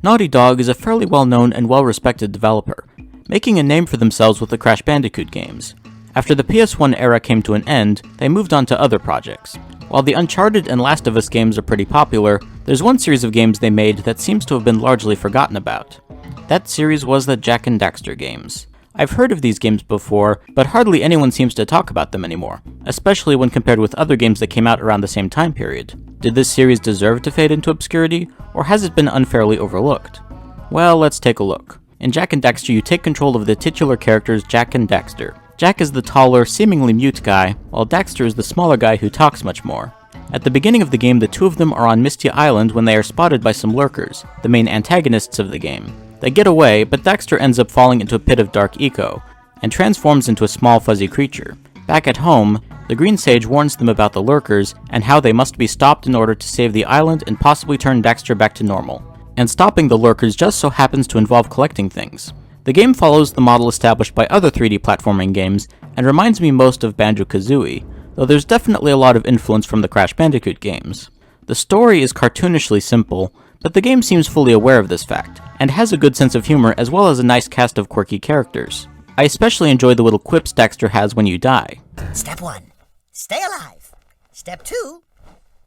Naughty Dog is a fairly well-known and well-respected developer, making a name for themselves with the Crash Bandicoot games. After the PS1 era came to an end, they moved on to other projects. While the Uncharted and Last of Us games are pretty popular, there's one series of games they made that seems to have been largely forgotten about. That series was the Jak and Daxter games. I've heard of these games before, but hardly anyone seems to talk about them anymore, especially when compared with other games that came out around the same time period. Did this series deserve to fade into obscurity, or has it been unfairly overlooked? Well, let's take a look. In Jak and Daxter, you take control of the titular characters Jak and Daxter. Jak is the taller, seemingly mute guy, while Daxter is the smaller guy who talks much more. At the beginning of the game, the two of them are on Misty Island when they are spotted by some lurkers, the main antagonists of the game. They get away, but Daxter ends up falling into a pit of dark eco, and transforms into a small fuzzy creature. Back at home, the Green Sage warns them about the lurkers, and how they must be stopped in order to save the island and possibly turn Daxter back to normal. And stopping the lurkers just so happens to involve collecting things. The game follows the model established by other 3D platforming games, and reminds me most of Banjo-Kazooie, though there's definitely a lot of influence from the Crash Bandicoot games. The story is cartoonishly simple, but the game seems fully aware of this fact, and has a good sense of humor as well as a nice cast of quirky characters. I especially enjoy the little quips Daxter has when you die. Step 1. Stay alive. Step 2.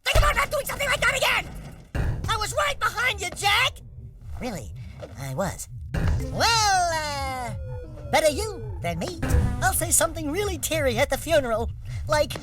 Think about not doing something like that again! I was right behind you, Jak! Really, I was. Well, better you than me. I'll say something really teary at the funeral, like,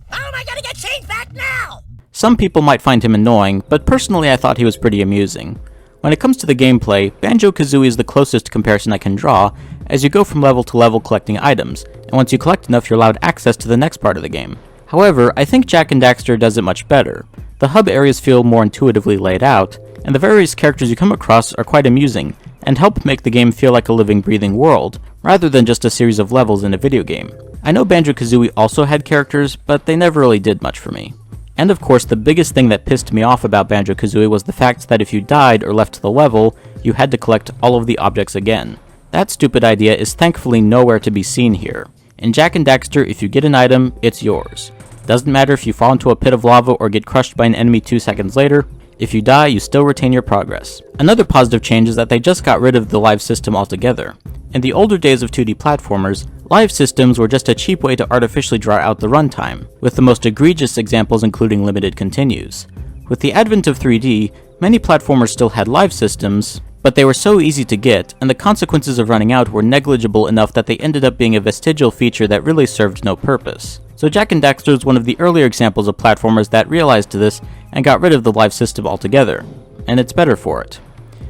how am I gonna get change back now? Some people might find him annoying, but personally I thought he was pretty amusing. When it comes to the gameplay, Banjo-Kazooie is the closest comparison I can draw, as you go from level to level collecting items, and once you collect enough you're allowed access to the next part of the game. However, I think Jak and Daxter does it much better. The hub areas feel more intuitively laid out, and the various characters you come across are quite amusing, and help make the game feel like a living, breathing world, rather than just a series of levels in a video game. I know Banjo-Kazooie also had characters, but they never really did much for me. And of course, the biggest thing that pissed me off about Banjo-Kazooie was the fact that if you died or left the level, you had to collect all of the objects again. That stupid idea is thankfully nowhere to be seen here. In Jak and Daxter, if you get an item, it's yours. Doesn't matter if you fall into a pit of lava or get crushed by an enemy 2 seconds later, if you die, you still retain your progress. Another positive change is that they just got rid of the live system altogether. In the older days of 2D platformers, live systems were just a cheap way to artificially draw out the runtime, with the most egregious examples including limited continues. With the advent of 3D, many platformers still had live systems, but they were so easy to get, and the consequences of running out were negligible enough that they ended up being a vestigial feature that really served no purpose. So Jak and Daxter is one of the earlier examples of platformers that realized this and got rid of the live system altogether, and it's better for it.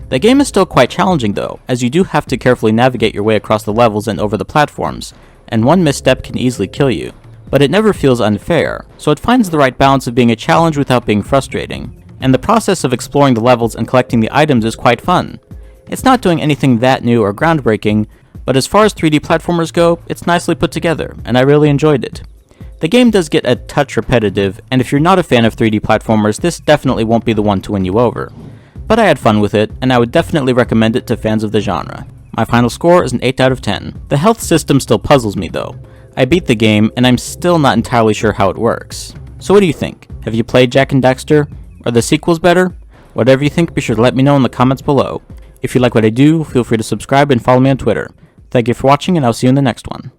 The game is still quite challenging though, as you do have to carefully navigate your way across the levels and over the platforms, and one misstep can easily kill you. But it never feels unfair, so it finds the right balance of being a challenge without being frustrating, and the process of exploring the levels and collecting the items is quite fun. It's not doing anything that new or groundbreaking, but as far as 3D platformers go, it's nicely put together, and I really enjoyed it. The game does get a touch repetitive, and if you're not a fan of 3D platformers, this definitely won't be the one to win you over. But I had fun with it, and I would definitely recommend it to fans of the genre. My final score is an 8 out of 10. The health system still puzzles me though. I beat the game, and I'm still not entirely sure how it works. So what do you think? Have you played Jak and Daxter? Are the sequels better? Whatever you think, be sure to let me know in the comments below. If you like what I do, feel free to subscribe and follow me on Twitter. Thank you for watching, and I'll see you in the next one.